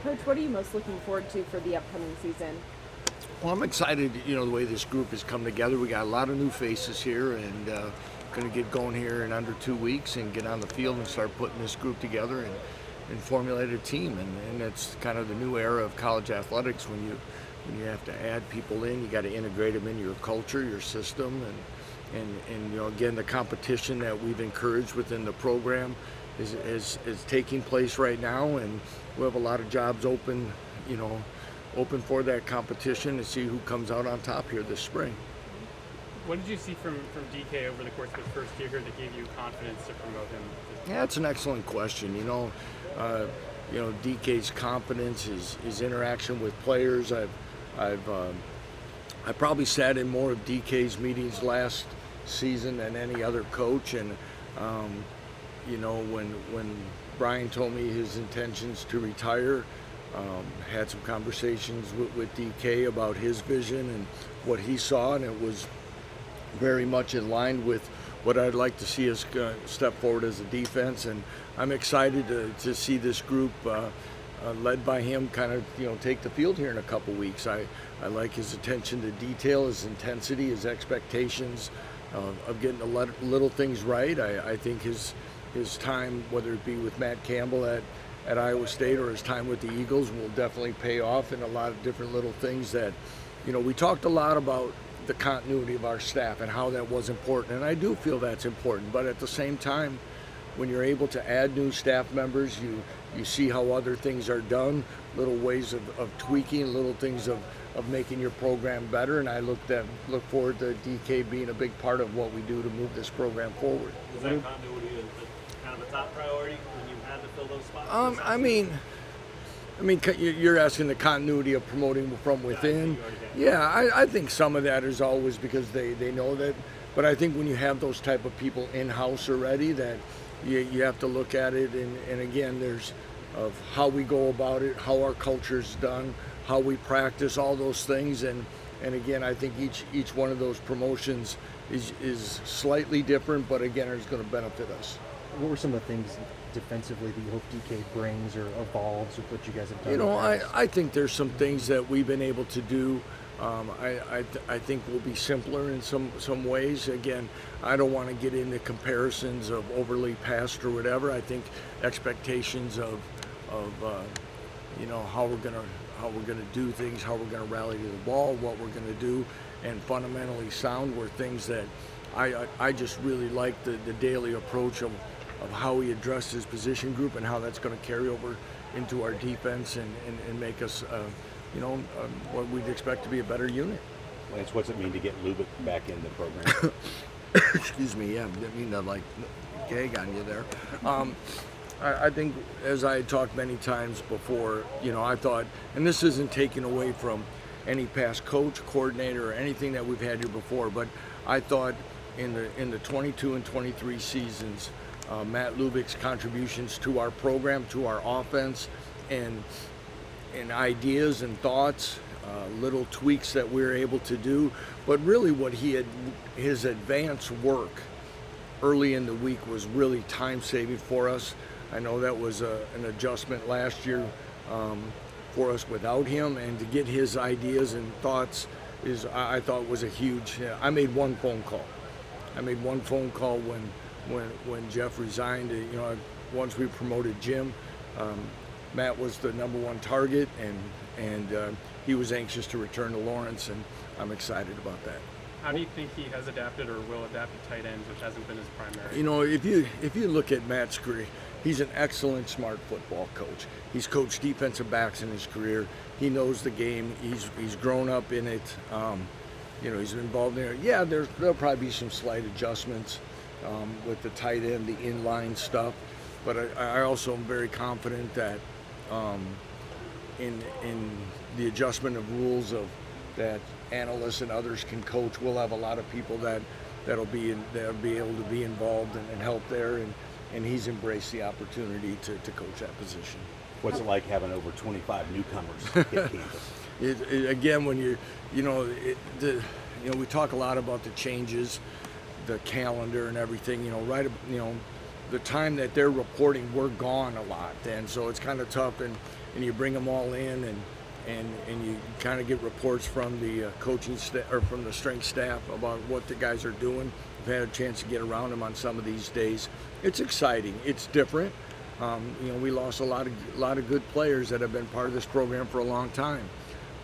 Coach, what are you most looking forward to for the upcoming season? Well, I'm excited, the way this group has come together. We got a lot of new faces here, and going to get going here in under 2 weeks and get on the field and start putting this group together and formulate a team. And that's kind of the new era of college athletics. When you have to add people in, you got to integrate them in your culture, your system, and again, the competition that we've encouraged within the program is taking place right now, and we have a lot of jobs open for that competition to see who comes out on top here this spring. What did you see from DK over the course of his first year here that gave you confidence to promote him? Yeah, that's an excellent question. DK's confidence, his interaction with players. I probably sat in more of DK's meetings last season than any other coach, and when Brian told me his intentions to retire, had some conversations with DK about his vision and what he saw, and it was very much in line with what I'd like to see us step forward as a defense. And I'm excited to see this group led by him kind of take the field here in a couple weeks. I like his attention to detail, his intensity, his expectations of getting the little things right. I think his time, whether it be with Matt Campbell at Iowa State or his time with the Eagles, will definitely pay off in a lot of different little things that, we talked a lot about the continuity of our staff and how that was important, and I do feel that's important. But at the same time, when you're able to add new staff members, you see how other things are done, little ways of tweaking, little things of making your program better, and I look forward to DK being a big part of what we do to move this program forward. Is that continuity kind of a top priority when you had to fill those spots? You're asking the continuity of promoting from within. Yeah, I think some of that is always because they know that. But I think when you have those type of people in-house already, that you have to look at it. And again, there's of how we go about it, how our culture's done, how we practice, all those things. And again, I think each one of those promotions is slightly different, but again, is going to benefit us. What were some of the things defensively that you hope DK brings or evolves with what you guys have done? I think there's some things that we've been able to do. I think will be simpler in some ways. Again, I don't want to get into comparisons of overly past or whatever. I think expectations of how we're gonna do things, how we're gonna rally to the ball, what we're gonna do, and fundamentally sound were things that I just really like the daily approach of how he addressed his position group and how that's going to carry over into our defense and make us, what we'd expect to be a better unit. Lance, what's it mean to get Lubick back in the program? Excuse me, yeah, didn't mean to gag on you there. I think, as I had talked many times before, I thought, and this isn't taken away from any past coach, coordinator, or anything that we've had here before, but I thought in the 22 and 23 seasons, Matt Lubick's contributions to our program, to our offense, and ideas and thoughts, little tweaks that we were able to do, but really what his advanced work early in the week was really time-saving for us. I know that was an adjustment last year for us without him, and to get his ideas and thoughts I thought was a huge. I made one phone call. When Jeff resigned. Once we promoted Jim, Matt was the number one target, and he was anxious to return to Lawrence, and I'm excited about that. How do you think he has adapted or will adapt to tight ends, which hasn't been his primary? If you look at Matt's career, he's an excellent, smart football coach. He's coached defensive backs in his career. He knows the game. He's grown up in it. He's been involved in it. Yeah, there'll probably be some slight adjustments with the tight end, the inline stuff. But I also am very confident that in the adjustment of rules that analysts and others can coach, we'll have a lot of people that'll be able to be involved and help there, and he's embraced the opportunity to coach that position. What's it like having over 25 newcomers hit campus? Again, when we talk a lot about the changes, the calendar and everything. the time that they're reporting, we're gone a lot, and so it's kind of tough. And you bring them all in, and you kind of get reports from the coaching staff or from the strength staff about what the guys are doing. I've had a chance to get around them on some of these days. It's exciting. It's different. We lost a lot of good players that have been part of this program for a long time,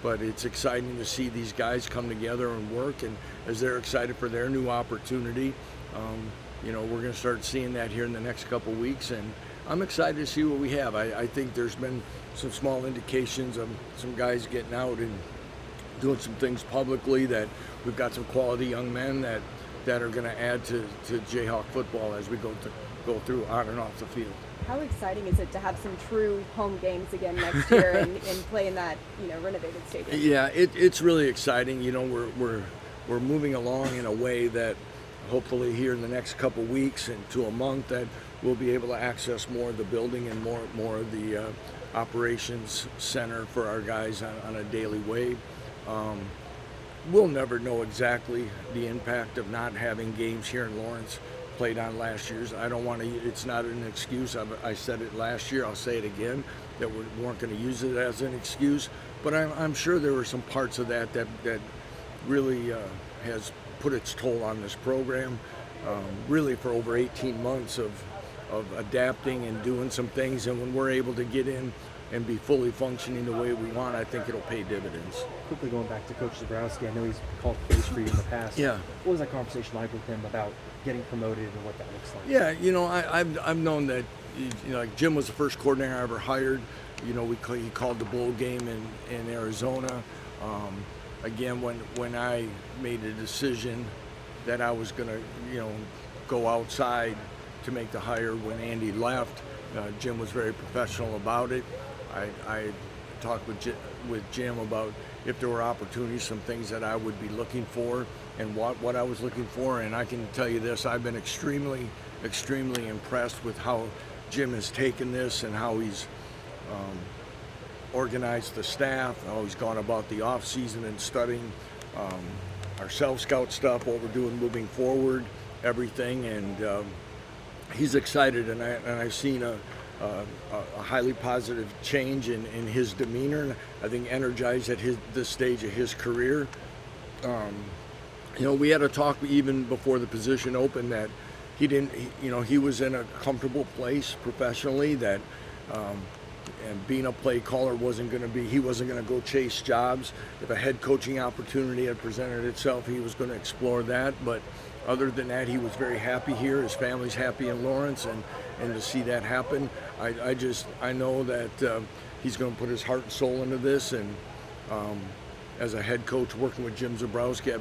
but it's exciting to see these guys come together and work. And as they're excited for their new opportunity, we're going to start seeing that here in the next couple weeks, and I'm excited to see what we have. I think there's been some small indications of some guys getting out and doing some things publicly, that we've got some quality young men that are going to add to Jayhawk football as we go through on and off the field. How exciting is it to have some true home games again next year and play in that renovated stadium? Yeah, it's really exciting. We're moving along in a way that hopefully here in the next couple weeks and to a month that we'll be able to access more of the building and more of the operations center for our guys on a daily way. We'll never know exactly the impact of not having games here in Lawrence played on last year's. I don't want to, it's not an excuse. I said it last year, I'll say it again, that we weren't going to use it as an excuse, but I'm sure there were some parts of that really has put its toll on this program, really for over 18 months of adapting and doing some things, and when we're able to get in and be fully functioning the way we want, I think it'll pay dividends. Quickly going back to Coach Zebrowski, I know he's called plays for you in the past. Yeah. What was that conversation like with him about getting promoted and what that looks like? Yeah, I've known that, like Jim was the first coordinator I ever hired. He called the bowl game in Arizona. Again, when I made a decision that I was going to, go outside to make the hire when Andy left, Jim was very professional about it. I talked with Jim about if there were opportunities, some things that I would be looking for and what I was looking for. And I can tell you this, I've been extremely, extremely impressed with how Jim has taken this and how he's organized the staff, how he's gone about the off season and studying our self-scout stuff, what we're doing moving forward, everything. And he's excited, and I've seen a highly positive change in his demeanor. I think energized at this stage of his career. We had a talk even before the position opened that he was in a comfortable place professionally, that and being a play caller he wasn't going to go chase jobs. If a head coaching opportunity had presented itself, he was going to explore that. But other than that, he was very happy here. His family's happy in Lawrence, and to see that happen, I know that he's going to put his heart and soul into this. And as a head coach working with Jim Zebrowski,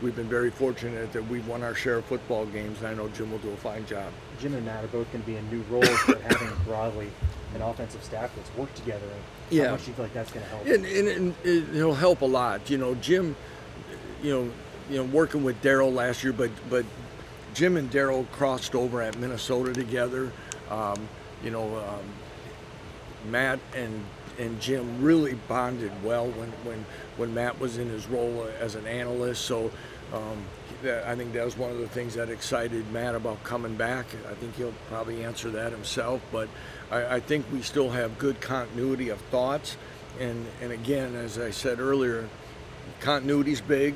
we've been very fortunate that we've won our share of football games, and I know Jim will do a fine job. Jim and Matt are both going to be in new roles, but having broadly an offensive staff that's worked together. How much do you feel like that's going to help? And it'll help a lot. Jim, working with Daryl last year, but Jim and Daryl crossed over at Minnesota together. Matt and Jim really bonded well when Matt was in his role as an analyst. So I think that was one of the things that excited Matt about coming back. I think he'll probably answer that himself, but I think we still have good continuity of thoughts. And again, as I said earlier, continuity's big,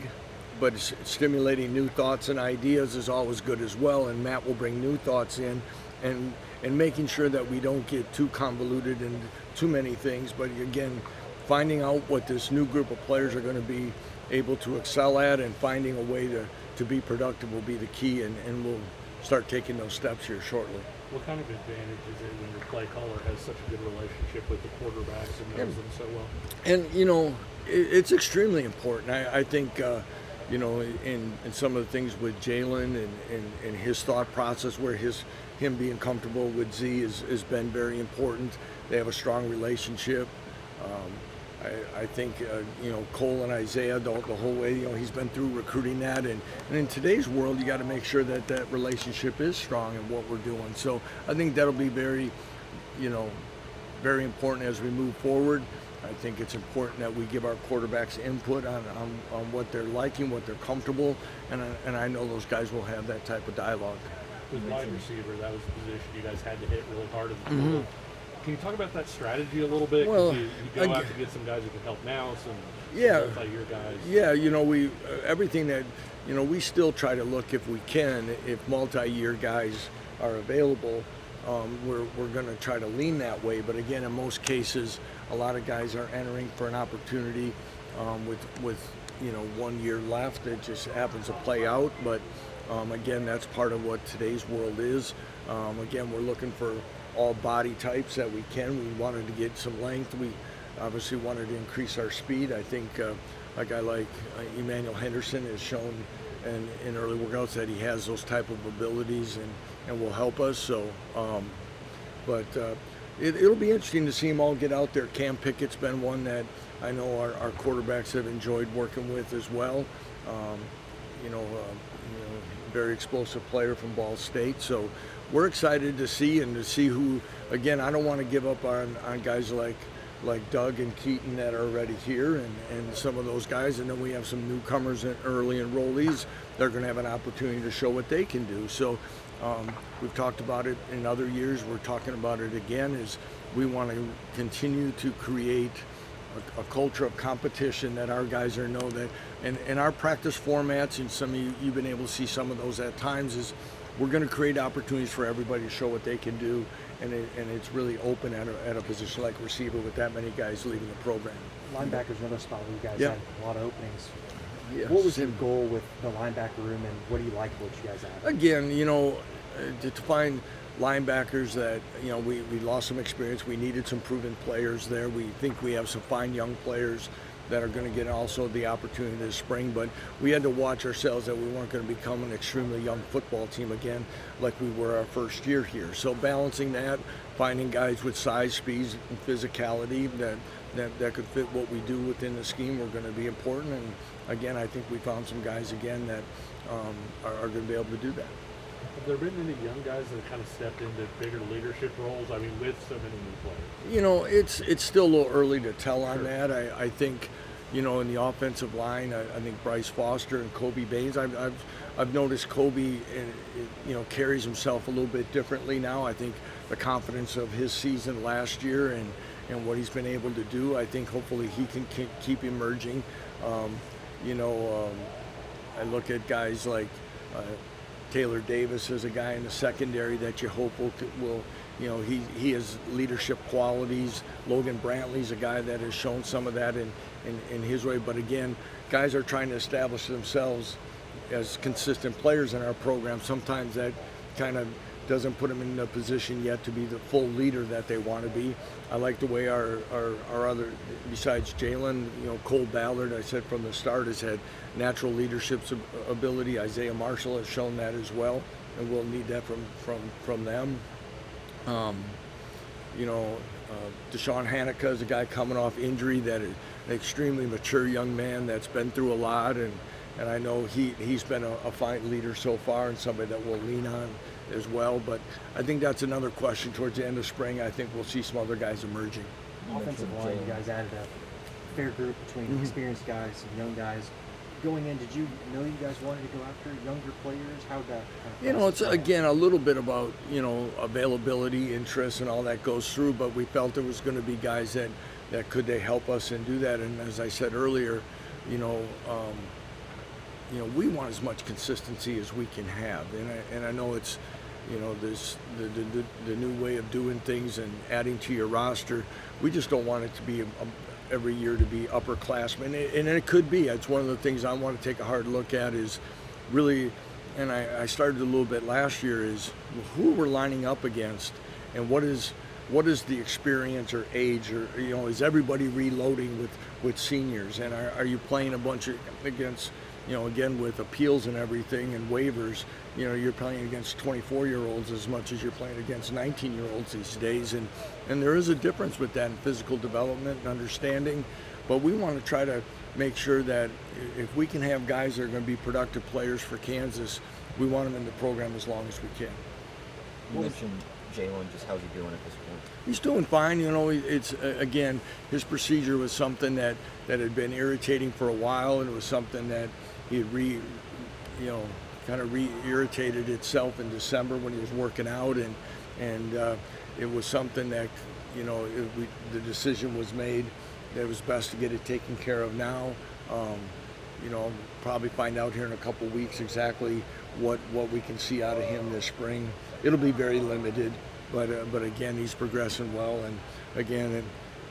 but stimulating new thoughts and ideas is always good as well. And Matt will bring new thoughts in, and making sure that we don't get too convoluted and too many things. But again, finding out what this new group of players are going to be able to excel at and finding a way to be productive will be the key, and we'll start taking those steps here shortly. What kind of advantage is it when your play caller has such a good relationship with the quarterbacks and knows them so well? And, it's extremely important. I think, in some of the things with Jalen and his thought process, where him being comfortable with Z has been very important. They have a strong relationship. I think, Cole and Isaiah, the whole way, he's been through recruiting that. And in today's world, you got to make sure that relationship is strong in what we're doing. So I think that'll be very, very important as we move forward. I think it's important that we give our quarterbacks input on what they're liking, what they're comfortable, and I know those guys will have that type of dialogue. with wide receiver, that was the position you guys had to hit really hard in the Mm-hmm. field. Can you talk about that strategy a little bit? 'Cause Well, you go out to get some guys who can help now, some Yeah. multi-year guys. Yeah, we everything that we still try to look if we can, if multi-year guys are available. We're going to try to lean that way. But again, in most cases, a lot of guys are entering for an opportunity with 1 year left. It just happens to play out. But again, that's part of what today's world is. Again, we're looking for all body types that we can. We wanted to get some length. We obviously wanted to increase our speed. I think a guy like Emmanuel Henderson has shown in early workouts that he has those type of abilities and will help us. So, it'll be interesting to see them all get out there. Cam Pickett's been one that I know our quarterbacks have enjoyed working with as well. Very explosive player from Ball State. So we're excited to see who. Again, I don't want to give up on guys like Doug and Keaton that are already here and some of those guys. And then we have some newcomers and early enrollees. They're going to have an opportunity to show what they can do. So we've talked about it in other years. We're talking about it again. Is we want to continue to create a culture of competition that our guys know that, and our practice formats, and some of you've been able to see some of those at times, is we're going to create opportunities for everybody to show what they can do, and it's really open at a position like receiver with that many guys leaving the program. Linebacker's another spot where you guys Yeah. had a lot of openings. Yes. What was your goal with the linebacker room, and what do you like what you guys have? Again, to find linebackers that, we lost some experience. We needed some proven players there. We think we have some fine young players that are going to get also the opportunity this spring, but we had to watch ourselves that we weren't going to become an extremely young football team again like we were our first year here. So balancing that, finding guys with size, speed, and physicality that could fit what we do within the scheme were going to be important. And again, I think we found some guys again that are going to be able to do that. Have there been any young guys that kind of stepped into bigger leadership roles? I mean, with so many new players. It's still a little early to tell on Sure. that. I think, in the offensive line, I think Bryce Foster and Kobe Baines. I've noticed Kobe, carries himself a little bit differently now. I think the confidence of his season last year and what he's been able to do, I think hopefully he can keep emerging. I look at guys like Taylor Davis as a guy in the secondary that you hope will he has leadership qualities. Logan Brantley's a guy that has shown some of that in his way. But again, guys are trying to establish themselves as consistent players in our program. Sometimes that kind of doesn't put them in a position yet to be the full leader that they want to be. I like the way our other, besides Jalen, Cole Ballard, I said from the start, has had natural leadership ability. Isaiah Marshall has shown that as well, and we'll need that from them. Deshaun Hanukkah is a guy coming off injury that is an extremely mature young man that's been through a lot, and I know he's been a fine leader so far and somebody that we'll lean on as well. But I think that's another question towards the end of spring. I think we'll see some other guys emerging. Offensive line, you guys added a fair group between experienced guys and young guys. Going in, did you know you guys wanted to go after younger players? How would that kind of It's again a little bit about availability, interest, and all that goes through. But we felt there was going to be guys that could they help us and do that. And as I said earlier, we want as much consistency as we can have. And I know it's this the new way of doing things and adding to your roster. We just don't want it to be every year to be upperclassmen, and it could be. It's one of the things I want to take a hard look at is really, and I started a little bit last year, is who we're lining up against and what is the experience or age, or is everybody reloading with seniors, and are you playing a bunch against again with appeals and everything and waivers, you're playing against 24-year-olds as much as you're playing against 19-year-olds these days, and there is a difference with that in physical development and understanding. But we want to try to make sure that if we can have guys that are going to be productive players for Kansas, we want them in the program as long as we can. You mentioned Jalen, just how's he doing at this point? He's doing fine. It's again, his procedure was something that had been irritating for a while, and it was something that he had kind of re-irritated itself in December when he was working out, and it was something that, you know, the decision was made that it was best to get it taken care of now. You know, probably find out here in a couple weeks exactly what we can see out of him this spring. It'll be very limited, but again, he's progressing well, and again,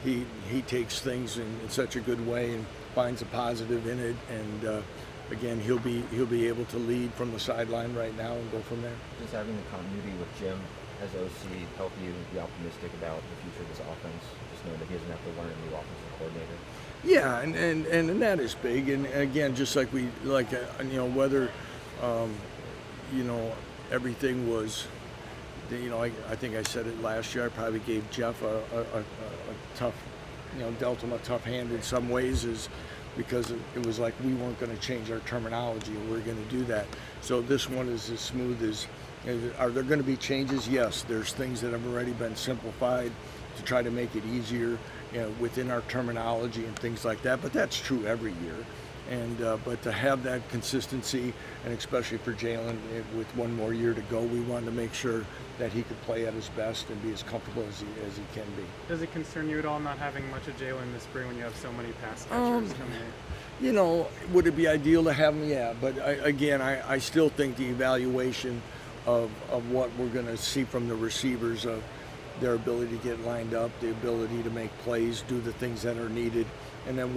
he takes things in such a good way and finds a positive in it, and again, he'll be able to lead from the sideline right now and go from there. Just having the continuity with Jim as OC help you be optimistic about the future of this offense, just knowing that he doesn't have to learn a new offensive coordinator. Yeah, and that is big, and again, just like you know, whether you know, everything was, you know, I think I said it last year, I probably gave Jeff a tough, you know, dealt him a tough hand in some ways, is because it was like we weren't going to change our terminology, and we're going to do that. So this one is as smooth as, are there going to be changes? Yes, there's things that have already been simplified to try to make it easier, you know, within our terminology and things like that, but that's true every year. And but to have that consistency, and especially for Jalen with one more year to go, we wanted to make sure that he could play at his best and be as comfortable as he can be. Does it concern you at all not having much of Jalen this spring when you have so many pass catchers coming in? You know, would it be ideal to have him? Yeah, but I still think the evaluation of what we're going to see from the receivers, of their ability to get lined up, the ability to make plays, do the things that are needed. And then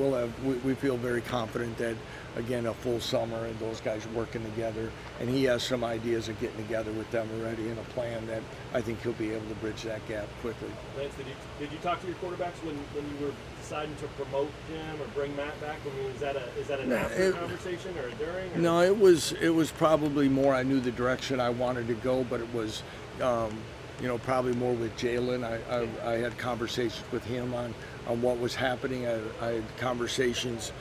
we feel very confident that, again, a full summer and those guys working together. And he has some ideas of getting together with them already, and a plan that I think he'll be able to bridge that gap quickly. Lance, did you talk to your quarterbacks when you were deciding to promote Jim or bring Matt back? I mean, is that an after conversation or a during? Or? No, it was probably more, I knew the direction I wanted to go, but it was, you know, probably more with Jalen. I had conversations with him on what was happening. I had conversations,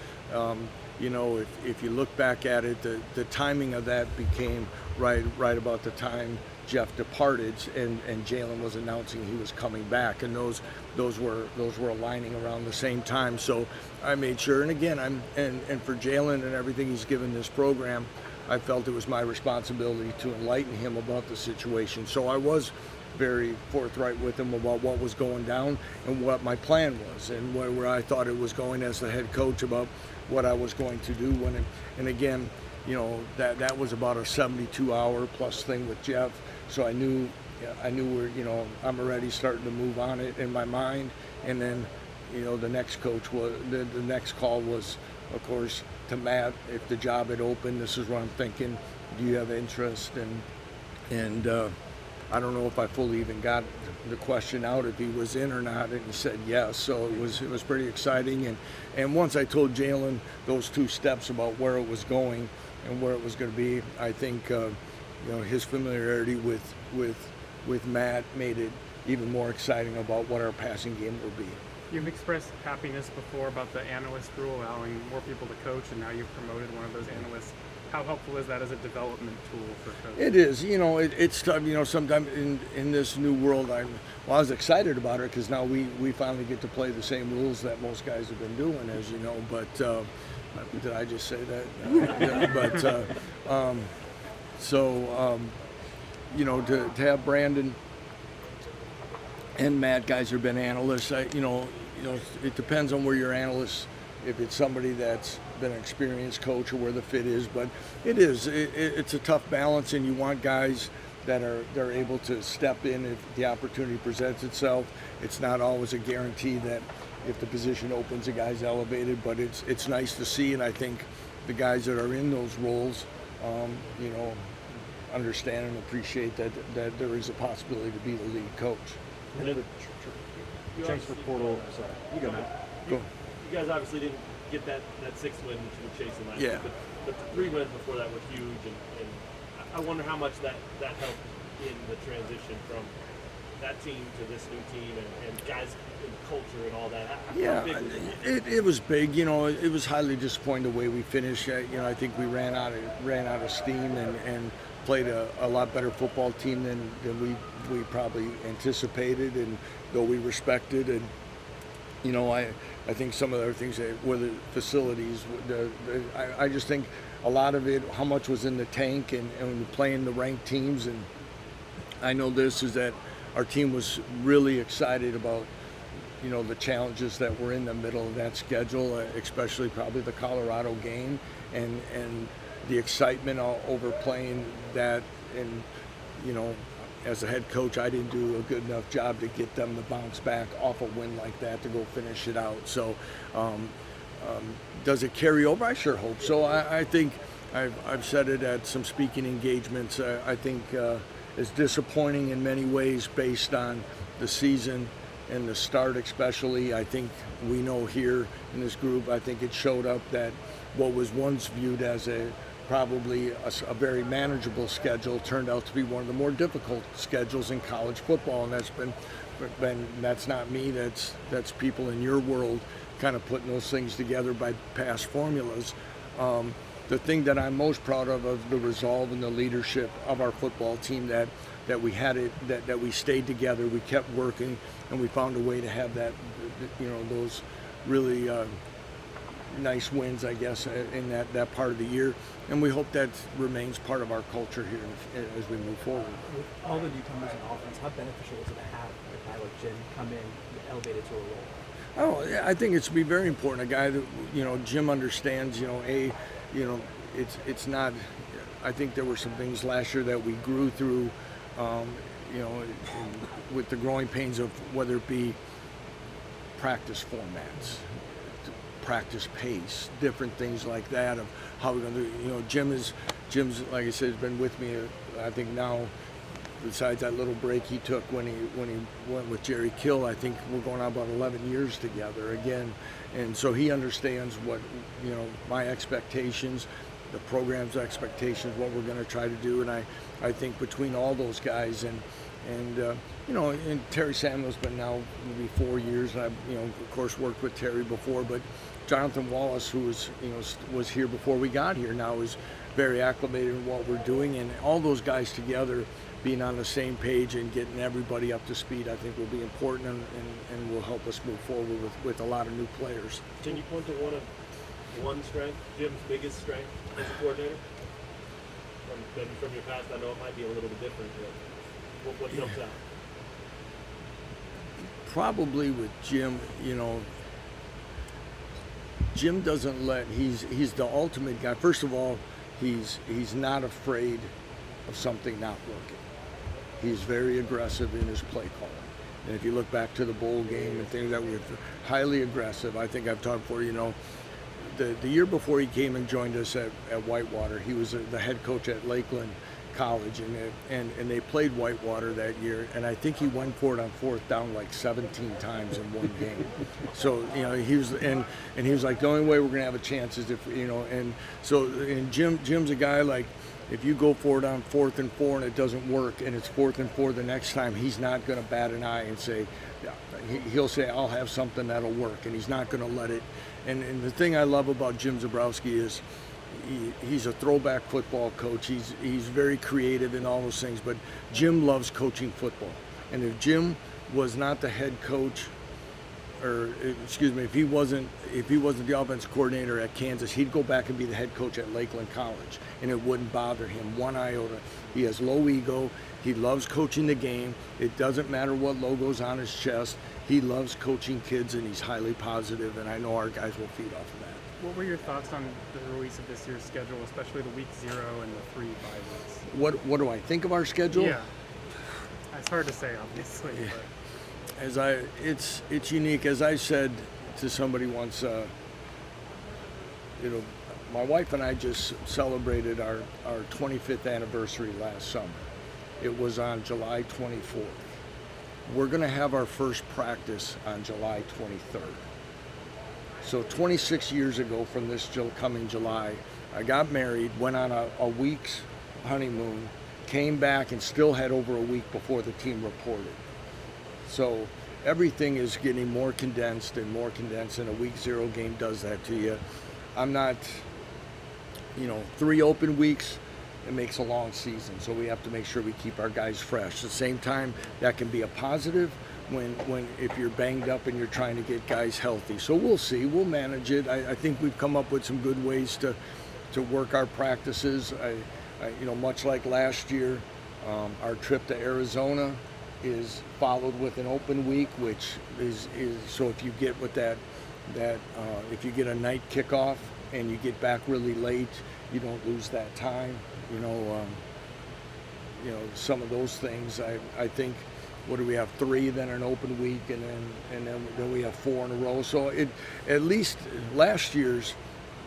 you know, if you look back at it, the timing of that became right about the time Jeff departed, and Jalen was announcing he was coming back, and those were aligning around the same time. So I made sure, and again, and for Jalen and everything he's given this program, I felt it was my responsibility to enlighten him about the situation. So I was very forthright with him about what was going down and what my plan was, and where I thought it was going as the head coach, about what I was going to do when it, and again, you know, that was about a 72-hour plus thing with Jeff. So I knew we're, you know, I'm already starting to move on it in my mind. And then, you know, the next coach was, the next call was, of course, to Matt. If the job had opened, this is what I'm thinking. Do you have interest? And I don't know if I fully even got the question out if he was in or not, and he said yes. So it was pretty exciting. And once I told Jalen those two steps about where it was going and where it was going to be, I think you know, his familiarity with Matt made it even more exciting about what our passing game will be. You've expressed happiness before about the analyst rule, allowing more people to coach, and now you've promoted one of those analysts. How helpful is that as a development tool for coaches? It is. You know, it's tough. You know, sometimes in this new world, I was excited about it because now we finally get to play the same rules that most guys have been doing, as you know. But did I just say that? You know, to have Brandon and Matt, guys who've been analysts, you know, it depends on where your analysts. If it's somebody that's been an experienced coach, or where the fit is, but it's a tough balance, and you want guys that they're able to step in if the opportunity presents itself. It's not always a guarantee that if the position opens, a guy's elevated, but it's nice to see, and I think the guys that are in those roles, you know, understand and appreciate that there is a possibility to be the lead coach. Transfer portal. Sorry, you go now. Go. You guys obviously didn't get that 6th win that you were chasing last year, week, but the 3 wins before that were huge, and I wonder how much that helped in the transition from that team to this new team, and guys and culture and all that. How big was it was big. You know, it was highly disappointing the way we finished. You know, I think we ran out of steam and played a lot better football team than we probably anticipated, and though we respected. And you know, I think some of the other things were the facilities. I just think a lot of it, how much was in the tank and playing the ranked teams. And I know this is that our team was really excited about, you know, the challenges that were in the middle of that schedule, especially probably the Colorado game and the excitement over playing that. And, you know, as a head coach, I didn't do a good enough job to get them to bounce back off a win like that to go finish it out. So does it carry over? I sure hope so. I think I've said it at some speaking engagements. I think it's disappointing in many ways based on the season and the start especially. I think we know here in this group, I think it showed up that what was once viewed as probably a very manageable schedule turned out to be one of the more difficult schedules in college football, and that's not me, that's people in your world kind of putting those things together by past formulas. The thing that I'm most proud of the resolve and the leadership of our football team, that we had it, that we stayed together, we kept working, and we found a way to have that, you know, those really nice wins, I guess, in that part of the year. And we hope that remains part of our culture here as we move forward. With all the newcomers in offense, how beneficial is it to have a guy like Jim come in and elevate it to a role? Oh, yeah, I think it's to be very important. A guy that, you know, Jim understands, you know, it's not, I think there were some things last year that we grew through, you know, with the growing pains of whether it be practice formats, practice pace, different things like that of how we're going to do. You know, Jim's, like I said, has been with me, I think now, besides that little break he took when he went with Jerry Kill, I think we're going on about 11 years together again. And so he understands what, you know, my expectations, the program's expectations, what we're going to try to do. And I think between all those guys and you know, and Terry Samuel's been now maybe 4 years. I've, you know, of course, worked with Terry before, but Jonathan Wallace, who was, you know, was here before we got here, now is very acclimated in what we're doing, and all those guys together being on the same page and getting everybody up to speed, I think will be important and will help us move forward with a lot of new players. Can you point to one strength, Jim's biggest strength as a coordinator? From your past, I know it might be a little bit different, but what jumps out? Probably with Jim, you know, Jim doesn't he's the ultimate guy. First of all, he's not afraid of something not working. He's very aggressive in his play calling. And if you look back to the bowl game and things that were highly aggressive, I think I've talked before, you know, the year before he came and joined us at Whitewater, he was the head coach at Lakeland College, and they played Whitewater that year, and I think he went for it on fourth down like 17 times in one game. So, you know, he was like, the only way we're gonna have a chance is if, you know, and so, and Jim's a guy, like, if you go for it on 4th and 4 and it doesn't work and it's 4th and 4 the next time, he's not gonna bat an eye and say, he'll say, I'll have something that'll work, and he's not gonna let it. And the thing I love about Jim Zebrowski is he's a throwback football coach. He's very creative in all those things, but Jim loves coaching football. And if Jim was not the head coach, or excuse me, if he wasn't the offensive coordinator at Kansas, he'd go back and be the head coach at Lakeland College, and it wouldn't bother him one iota. He has low ego. He loves coaching the game. It doesn't matter what logo's on his chest. He loves coaching kids, and he's highly positive, and I know our guys will feed off of that. What were your thoughts on the release of this year's schedule, especially the week 0 and the 3 bye weeks? What do I think of our schedule? Yeah, it's hard to say, obviously. Yeah. But. It's unique. As I said to somebody once, you know, my wife and I just celebrated our 25th anniversary last summer. It was on July 24th. We're going to have our first practice on July 23rd. So 26 years ago from this coming July, I got married, went on a week's honeymoon, came back and still had over a week before the team reported. So everything is getting more condensed, and a week 0 game does that to you. I'm not, you know, 3 open weeks, it makes a long season, so we have to make sure we keep our guys fresh. At the same time, that can be a positive when if you're banged up and you're trying to get guys healthy. So we'll see, we'll manage it. I think we've come up with some good ways to to work our practices. Much like last year, our trip to Arizona is followed with an open week, which is so if you get with that if you get a night kickoff and you get back really late, you don't lose that time. Some of those things. I think, what do we have, 3, then an open week, and then we have 4 in a row. So at least last year's,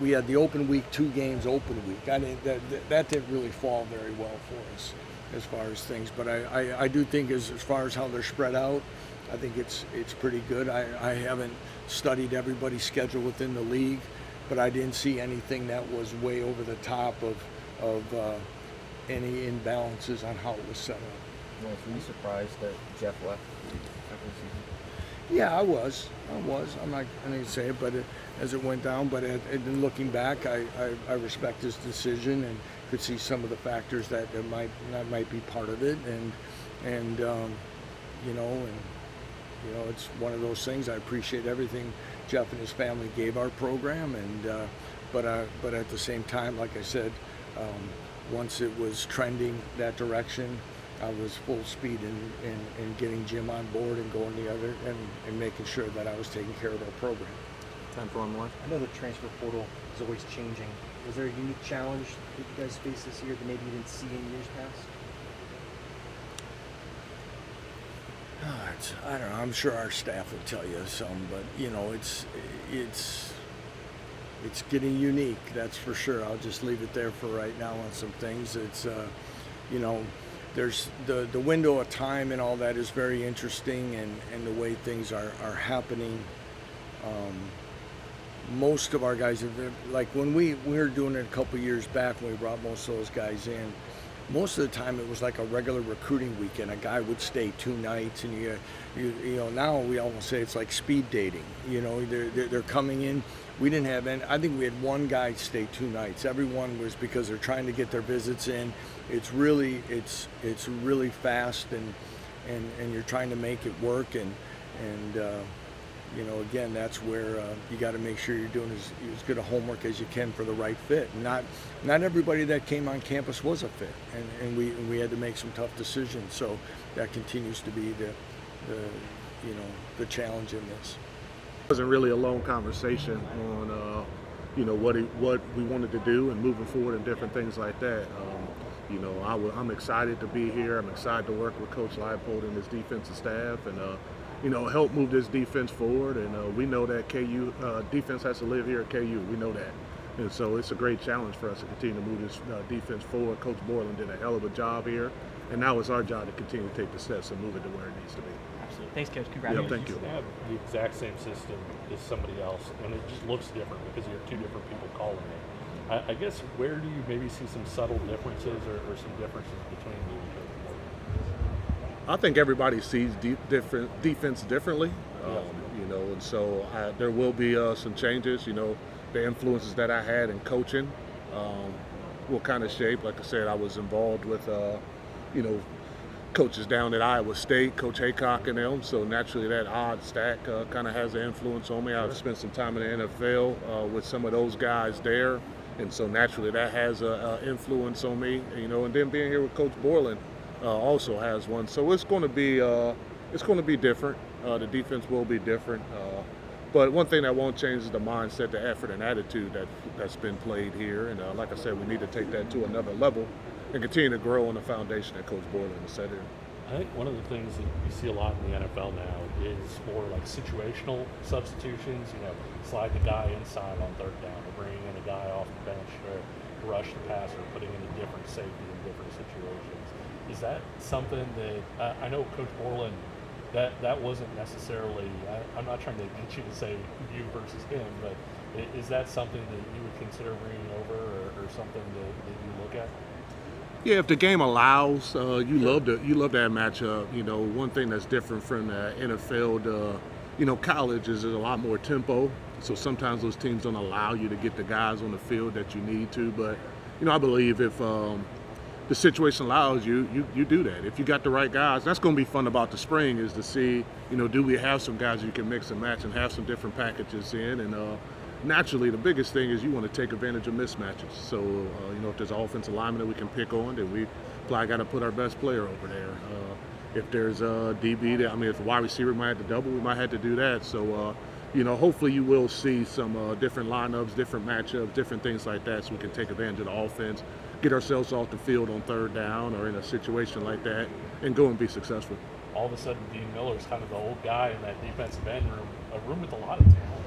we had the open week, 2 games open week. That didn't really fall very well for us as far as things. But I do think as far as how they're spread out, I think it's pretty good. I haven't studied everybody's schedule within the league, but I didn't see anything that was way over the top of any imbalances on how it was set up. Well, were you surprised that Jeff left after the season? Yeah, I was. I'm not going to say it, but as it went down. But in looking back, I respect his decision and could see some of the factors that might be part of it. And it's one of those things. I appreciate everything Jeff and his family gave our program, and but at the same time, like I said, once it was trending that direction, I was full speed in getting Jim on board and going the other and making sure that I was taking care of our program. Time for one more. I know the transfer portal is always changing. Was there a unique challenge that you guys faced this year that maybe you didn't see in years past? I don't know. I'm sure our staff would tell you some, but it's getting unique. That's for sure. I'll just leave it there for right now on some things. It's there's the window of time and all that is very interesting, and the way things are happening. Most of our guys, like when we were doing it a couple years back when we brought most of those guys in, most of the time it was like a regular recruiting weekend. A guy would stay 2 nights, and now we almost say it's like speed dating. They're coming in. We didn't have any. I think we had 1 guy stay 2 nights. Everyone was because they're trying to get their visits in. It's really fast, and you're trying to make it work, and again, that's where you got to make sure you're doing as good a homework as you can for the right fit. Not everybody that came on campus was a fit, and we had to make some tough decisions. So that continues to be the challenge in this. It wasn't really a long conversation on what we wanted to do and moving forward and different things like that. I'm excited to be here. I'm excited to work with Coach Leipold and his defensive staff, and help move this defense forward. And we know that KU defense has to live here at KU. We know that. And so it's a great challenge for us to continue to move this defense forward. Coach Borland did a hell of a job here. And now it's our job to continue to take the steps and move it to where it needs to be. Absolutely. Thanks, Coach. Congratulations. Yeah, thank you. You have the exact same system as somebody else, and it just looks different because you have 2 different people calling it. I guess, where do you maybe see some subtle differences or some differences between you and Coach Borland? I think everybody sees defense differently, and so there will be some changes. The influences that I had in coaching will kind of shape. Like I said, I was involved with, coaches down at Iowa State, Coach Haycock and them, so naturally that odd stack kind of has an influence on me. I've spent some time in the NFL with some of those guys there, and so naturally that has an influence on me, and then being here with Coach Borland also has one. So it's going to be different. The defense will be different. But one thing that won't change is the mindset, the effort, and attitude that's been played here. And like I said, we need to take that to another level and continue to grow on the foundation that Coach Borland has set here. I think one of the things that you see a lot in the NFL now is more like situational substitutions, sliding a guy inside on 3rd down, or bringing in a guy off the bench, or rush the passer, putting in a different safety in different situations. Is that something that I know Coach Borland, that wasn't necessarily, I'm not trying to get you to say you versus him, but is that something that you would consider bringing over, or something that you look at? Yeah, if the game allows, you love that matchup. One thing that's different from the NFL, college is there's a lot more tempo. So sometimes those teams don't allow you to get the guys on the field that you need to. But, I believe if the situation allows you do that. If you got the right guys, that's going to be fun about the spring, is to see, do we have some guys you can mix and match and have some different packages in. And naturally, the biggest thing is you want to take advantage of mismatches. So, if there's an offensive lineman that we can pick on, then we probably got to put our best player over there. If there's a DB, if a wide receiver might have to double, we might have to do that. So, hopefully you will see some different lineups, different matchups, different things like that, so we can take advantage of the offense, get ourselves off the field on third down or in a situation like that, and go and be successful. All of a sudden, Dean Miller's kind of the old guy in that defensive end room, a room with a lot of talent.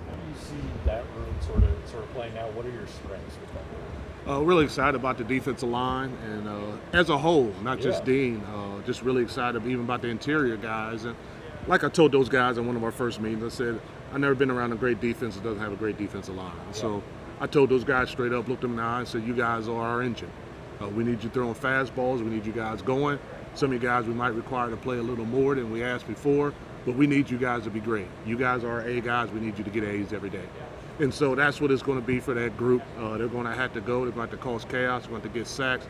How do you see that room sort of playing out? What are your strengths with that room? Really excited about the defensive line and as a whole, not just Dean. Just really excited even about the interior guys. And like I told those guys in one of our first meetings, I said, I've never been around a great defense that doesn't have a great defensive line. Yeah. So I told those guys straight up, looked them in the eye and said, you guys are our engine. We need you throwing fastballs. We need you guys going. Some of you guys we might require to play a little more than we asked before, but we need you guys to be great. You guys are our A guys. We need you to get A's every day. And so that's what it's going to be for that group. They're going to have to go. They're going to have to cause chaos. They're going to have to get sacks.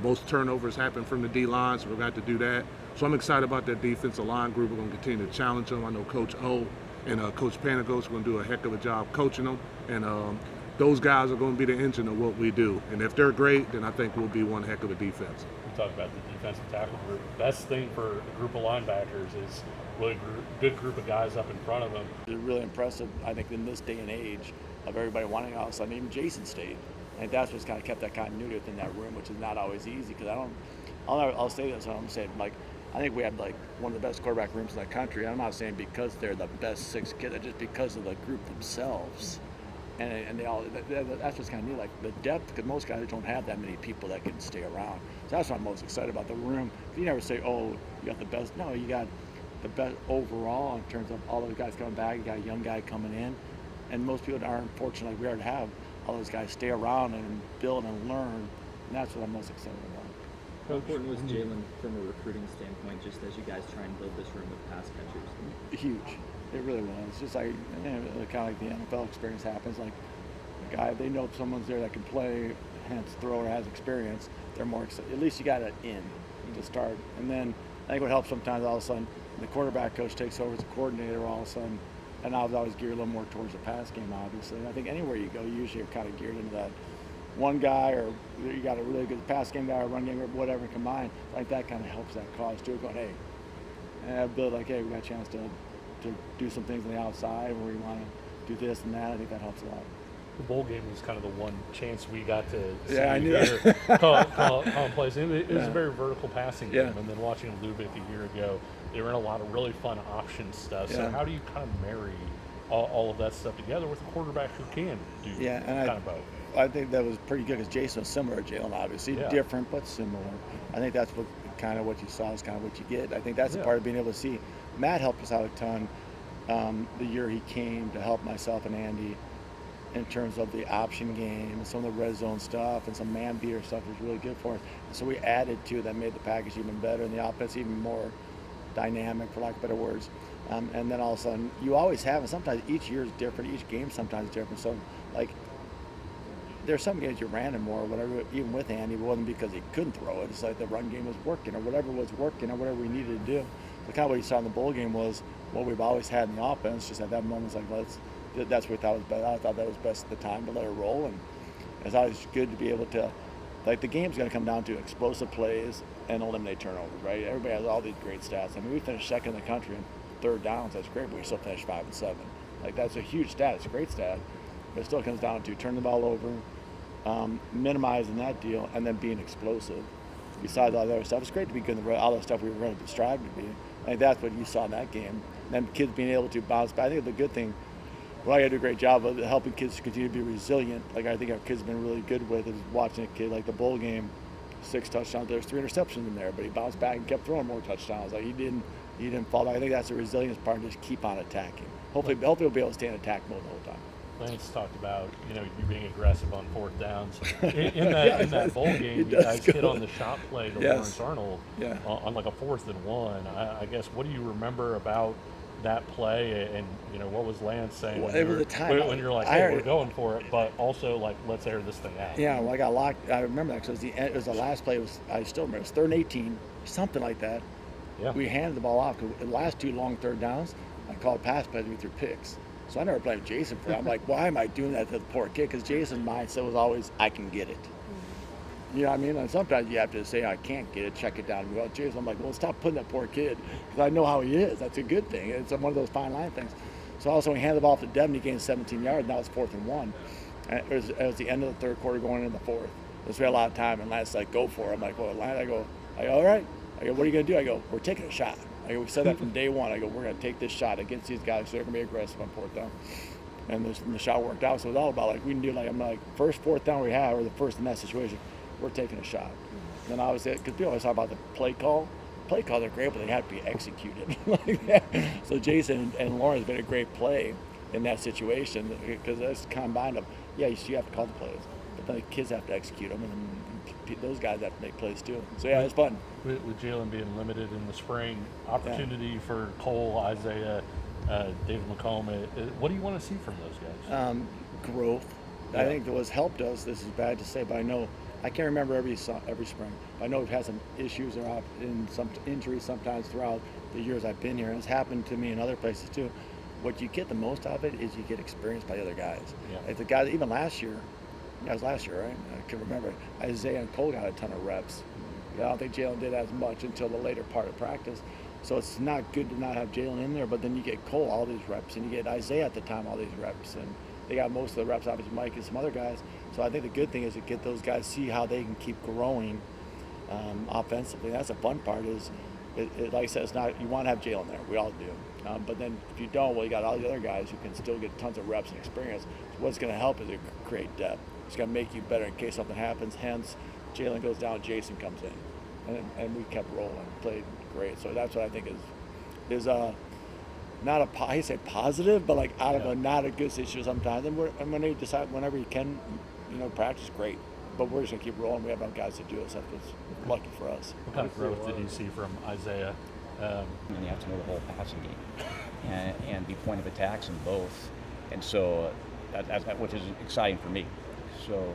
Most turnovers happen from the D-line, so we're going to have to do that. So I'm excited about that defensive line group. We're going to continue to challenge them. I know Coach O and Coach Panagos are going to do a heck of a job coaching them. And those guys are going to be the engine of what we do. And if they're great, then I think we'll be one heck of a defense. We talk about the defensive tackle group. Best thing for a group of linebackers is really good group of guys up in front of them. It's really impressive, I think, in this day and age of everybody wanting all of a sudden, even Jason State. And that's what's kind of kept that continuity within that room, which is not always easy. Because I'll say this, I'm saying, like, I think we have like one of the best quarterback rooms in the country. I'm not saying because they're the best 6 kids, just because of the group themselves. And they all, that's what's kind of neat, like the depth, because most guys don't have that many people that can stay around. So that's what I'm most excited about the room. You never say, oh, you got the best. No, you got the best overall in terms of all those guys coming back. You got a young guy coming in. And most people aren't fortunate like we are to have all those guys stay around and build and learn. And that's what I'm most excited about. How important was Jalen from a recruiting standpoint, just as you guys try and build this room with pass catchers? Huge. It really was. It's just like, kind of like the NFL experience happens. Like a guy, they know if someone's there that can play, hence throw or has experience, they're more excited. At least you got it in to start. And then I think what helps sometimes all of a sudden, the quarterback coach takes over as a coordinator all of a sudden, and I was always geared a little more towards the pass game, obviously. And I think anywhere you go, you usually are kind of geared into that one guy, or you got a really good pass game guy or run game or whatever combined. I think that kind of helps that cause too, going, hey, and I build like, hey, we got a chance to do some things on the outside where we want to do this and that. I think that helps a lot. The bowl game was kind of the one chance we got to see I knew that. call plays. It was a very vertical passing game, and then watching Lubick a year ago, they were in a lot of really fun option stuff. So how do you kind of marry all of that stuff together with a quarterback who can do kind of both? I think that was pretty good because Jason was similar to Jalen, obviously. Different, but similar. I think that's what you saw is kind of what you get. I think that's the part of being able to see. Matt helped us out a ton the year he came to help myself and Andy in terms of the option game and some of the red zone stuff and some man beater stuff was really good for us. And so we added to that, made the package even better and the offense even more dynamic, for lack of better words. And then all of a sudden, you always have, and sometimes each year is different, each game sometimes is different. So, like, there's some games you ran him more or whatever, even with Andy, it wasn't because he couldn't throw it. It's like the run game was working or whatever was working or whatever we needed to do. So kind of what you saw in the bowl game was what we've always had in the offense, just at that moment, it's like, that's what we thought was best. I thought that was best at the time to let it roll. And it's always good to be able to, like, the game's going to come down to explosive plays and eliminate turnovers, right? Everybody has all these great stats. I mean, we finished second in the country in third downs. That's great, but we still finished 5 and 7. Like, that's a huge stat. It's a great stat. But it still comes down to turning the ball over, minimizing that deal, and then being explosive. Besides all the other stuff, it's great to be good in the road. All the stuff we were going to strive to be. I think that's what you saw in that game. And then kids being able to bounce back. I think the good thing, well, I got to do a great job of helping kids continue to be resilient. Like I think our kids have been really good with is watching a kid like the bowl game, 6 touchdowns. There's 3 interceptions in there, but he bounced back and kept throwing more touchdowns. Like he didn't fall back. I think that's the resilience part, and just keep on attacking. Hopefully we'll be able to stay in attack mode the whole time. Lance talked about, you being aggressive on 4th downs. In that bowl game, you guys hit on the shot play to Lawrence Arnold on like a 4th and 1. I guess, what do you remember about that play, and what was Lance saying when you're like, hey, we're going for it, but also like, let's air this thing out? Yeah, well, I got locked. I remember that because it was the last play. I still remember. It was 3rd and 18, something like that. Yeah. We handed the ball off because the last 2 long 3rd downs, I called pass plays, we threw picks. So I never blamed Jason for that. I'm like, why am I doing that to the poor kid? Because Jason's mindset was always, I can get it. You know what I mean? And sometimes you have to say, I can't get it, check it down. And go, Jason, I'm like, well, stop putting that poor kid, because I know how he is. That's a good thing. It's one of those fine line things. So also, he handed the ball off to Devin, he gained 17 yards. Now it's 4th and 1. And it was the end of the 3rd quarter going into the 4th. So we had a lot of time, and Lance like, go for it. I'm like, well, Lance, I go, all right. I go, what are you going to do? I go, we're taking a shot. I go, we said that from day one. I go, we're going to take this shot against these guys, so they're going to be aggressive on 4th down. And the shot worked out. So it was all about, like, we can do, like, I'm like, first 4th down we have, or the first in that situation, we're taking a shot. Then obviously, because people always talk about the play call. Play calls are great, but they have to be executed. Like that. So Jason and Lauren's been a great play in that situation, because that's combined of, yeah, you have to call the plays, but then the kids have to execute them, and then those guys have to make plays too. So yeah, it's fun. With Jalen being limited in the spring, opportunity for Cole, Isaiah, David McComb, what do you want to see from those guys? Growth. Yeah. I think what's helped us, this is bad to say, but I can't remember every spring, but I know we've had some issues or in some injuries sometimes throughout the years I've been here, and it's happened to me in other places too. What you get the most out of it is you get experience by the other guys. Yeah. Like the guys, even last year, it was last year, right? I can remember. Isaiah and Cole got a ton of reps. I don't think Jalen did as much until the later part of practice. So it's not good to not have Jalen in there, but then you get Cole all these reps, and you get Isaiah at the time all these reps, and they got most of the reps, obviously Mike and some other guys. So I think the good thing is to get those guys, see how they can keep growing offensively. That's the fun part is, like I said, it's not, you want to have Jalen there. We all do. But then if you don't, well, you got all the other guys who can still get tons of reps and experience. So what's going to help is to create depth. It's going to make you better in case something happens. Hence, Jalen goes down, Jason comes in. And we kept rolling, played great. So that's what I think is not a, I say positive, but like out of a not a good situation sometimes. And when they decide, whenever you can, practice, great. But we're just going to keep rolling. We have enough guys to do it, so that's lucky for us. What kind of growth did you see from Isaiah? And you have to know the whole passing game and be point of attacks in both. And so, which is exciting for me. So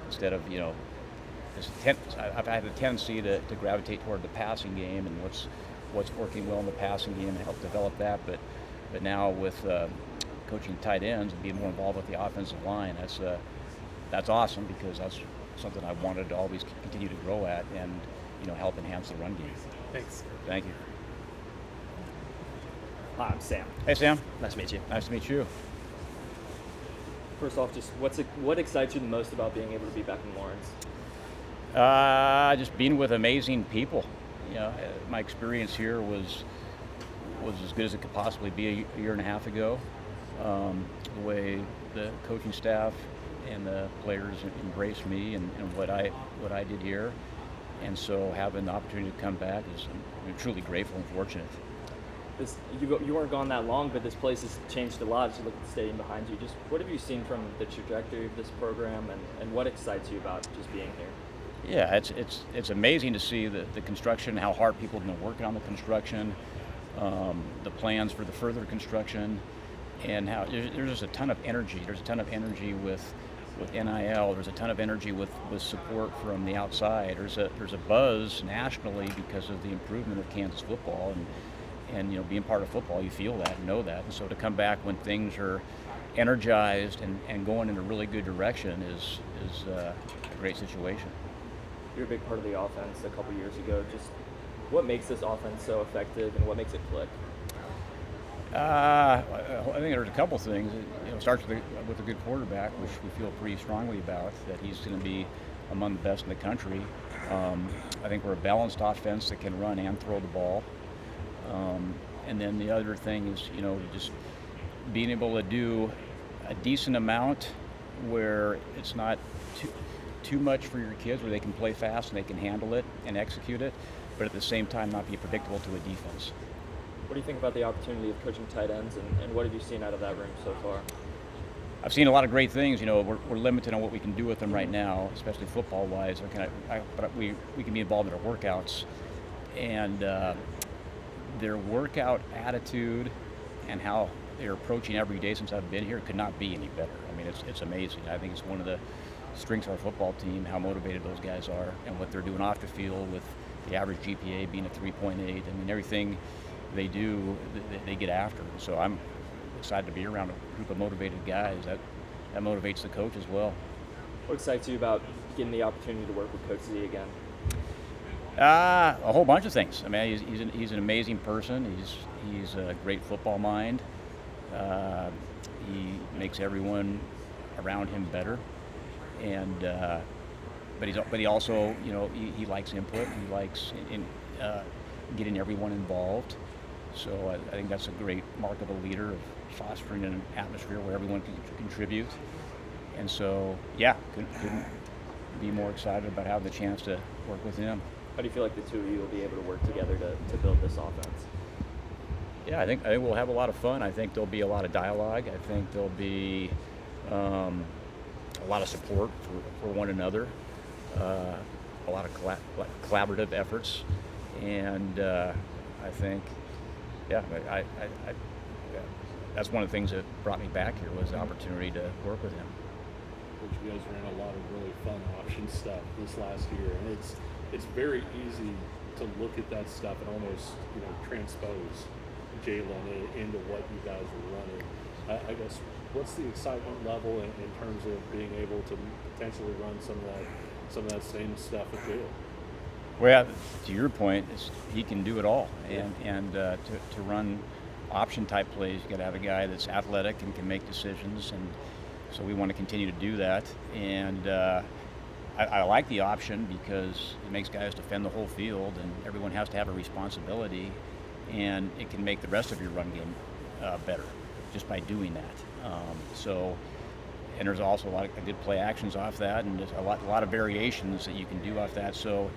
instead of, I've had a tendency to gravitate toward the passing game and what's working well in the passing game and help develop that. But now with coaching tight ends and being more involved with the offensive line, that's awesome, because that's something I wanted to always continue to grow at and help enhance the run game. Thanks. Thank you. Hi, I'm Sam. Hey, Sam. Nice to meet you. Nice to meet you. First off, just what excites you the most about being able to be back in Lawrence? Just being with amazing people. My experience here was as good as it could possibly be a year and a half ago. The way the coaching staff and the players embraced me and what I did here, and so having the opportunity to come back I'm truly grateful and fortunate. You weren't gone that long, but this place has changed a lot. As you look at the stadium behind you, just what have you seen from the trajectory of this program, and what excites you about just being here? Yeah, it's amazing to see the construction, how hard people have been working on the construction, the plans for the further construction, and how there's just a ton of energy. There's a ton of energy with NIL. There's a ton of energy with support from the outside. There's a buzz nationally because of the improvement of Kansas football, and being part of football, you feel that and know that. And so to come back when things are energized and going in a really good direction is a great situation. You're a big part of the offense a couple years ago. Just what makes this offense so effective and what makes it click? I think there's a couple things. It starts with a good quarterback, which we feel pretty strongly about, that he's going to be among the best in the country. I think we're a balanced offense that can run and throw the ball. And then the other thing is, just being able to do a decent amount where it's not too much for your kids, where they can play fast and they can handle it and execute it, but at the same time not be predictable to a defense. What do you think about the opportunity of coaching tight ends, and what have you seen out of that room so far? I've seen a lot of great things. We're limited on what we can do with them right now, especially football-wise. But we can be involved in our workouts, and their workout attitude and how they're approaching every day since I've been here could not be any better. I mean, it's amazing. I think it's one of the strengths of our football team, how motivated those guys are and what they're doing off the field, with the average GPA being a 3.8. I mean, everything they do, they get after. So excited to be around a group of motivated guys. That motivates the coach as well. What excites you about getting the opportunity to work with Coach Z again? A whole bunch of things. I mean, he's an amazing person. He's a great football mind. He makes everyone around him better, and but he also, you know, he likes input. He likes getting everyone involved. So I think that's a great mark of a leader, of fostering an atmosphere where everyone can contribute. And so, yeah, couldn't be more excited about having the chance to work with him. How do you feel like the two of you will be able to work together to build this offense? Yeah, I think we'll have a lot of fun. I think there'll be a lot of dialogue. I think there'll be a lot of support for one another, a lot of collaborative efforts, and I think, yeah, I that's one of the things that brought me back here, was the opportunity to work with him. Coach, you guys ran a lot of really fun option stuff this last year, and it's very easy to look at that stuff and almost, you know, transpose Jalen into what you guys were running. I guess, what's the excitement level in terms of being able to potentially run some of that same stuff at Jalen? Well, to your point, he can do it all, and to run option type plays, you got to have a guy that's athletic and can make decisions, and so we want to continue to do that. And I like the option because it makes guys defend the whole field, and everyone has to have a responsibility, and it can make the rest of your run game better just by doing that. And there's also a lot of good play actions off that, and there's a lot of variations that you can do off that. So,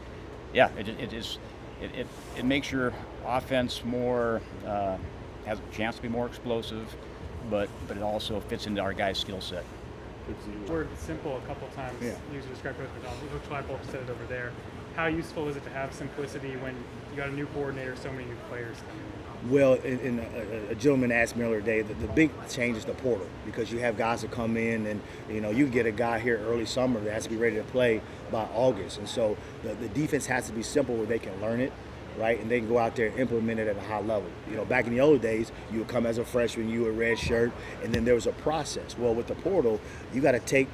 yeah, it makes your offense more has a chance to be more explosive, but it also fits into our guys' skill set. Word simple a couple times. Yeah. Used to describe Coach McDonald. Coach Leipold said it over there. How useful is it to have simplicity when you got a new coordinator, so many new players coming in? Well, a gentleman asked me earlier today, the big change is the portal, because you have guys that come in, and you know, you get a guy here early summer that has to be ready to play by August, and so the defense has to be simple where they can learn it, right, and they can go out there and implement it at a high level. You know, back in the old days, you would come as a freshman, you were a red shirt, and then there was a process. Well, with the portal, you got to take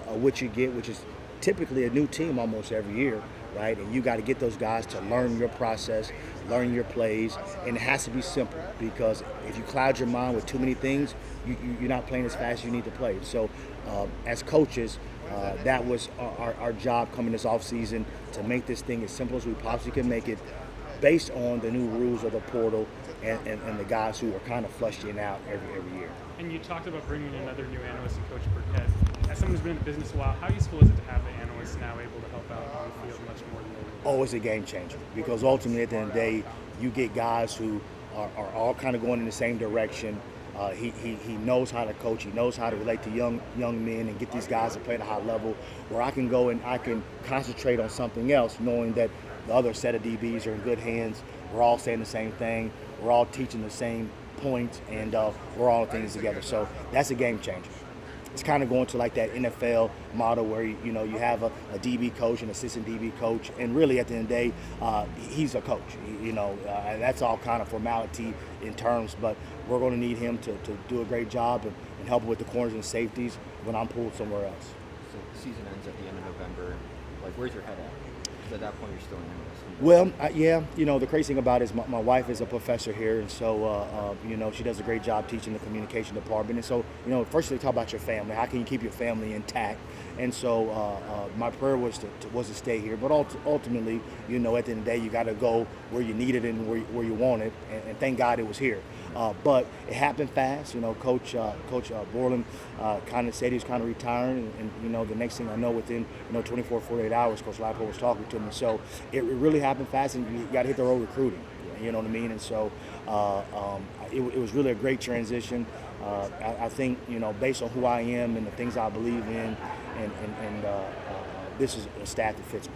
what you get, which is typically a new team almost every year, right? And you got to get those guys to learn your process, learn your plays, and it has to be simple, because if you cloud your mind with too many things, you're not playing as fast as you need to play. So as coaches, that was our job coming this offseason, to make this thing as simple as we possibly can make it, based on the new rules of the portal and the guys who are kind of flushed in out every year. And you talked about bringing in another new analyst and Coach Burkett. As someone who's been in the business a while, how useful is it to have the analysts now able to help out on the field much more than they were? Oh, it's a game changer, because ultimately at the end of the day, you get guys who are all kind of going in the same direction. He knows how to coach. He knows how to relate to young men and get these guys to play at a high level, where I can go and I can concentrate on something else, knowing that the other set of DBs are in good hands. We're all saying the same thing. We're all teaching the same points, and we're all things together. So that's a game changer. It's kind of going to like that NFL model where you have a DB coach, an assistant DB coach, and really at the end of the day, he's a coach. And that's all kind of formality in terms, but we're going to need him to do a great job and help with the corners and safeties when I'm pulled somewhere else. So the season ends at the end of November. Like, where's your head at? Because at that point, you're still in analyst. Well, yeah, the crazy thing about it is my wife is a professor here, and so, she does a great job teaching the communication department. And so, first they talk about your family. How can you keep your family intact? And so my prayer was to stay here. But ultimately, at the end of the day, you got to go where you need it and where you want it. And thank God it was here. But it happened fast. Coach Borland kind of said he was kind of retiring, and the next thing I know, within 24, 48 hours, Coach Leipold was talking to me. So it really happened fast, and you got to hit the road recruiting. You know what I mean? And so it was really a great transition. I think based on who I am and the things I believe in, and this is a staff that fits me.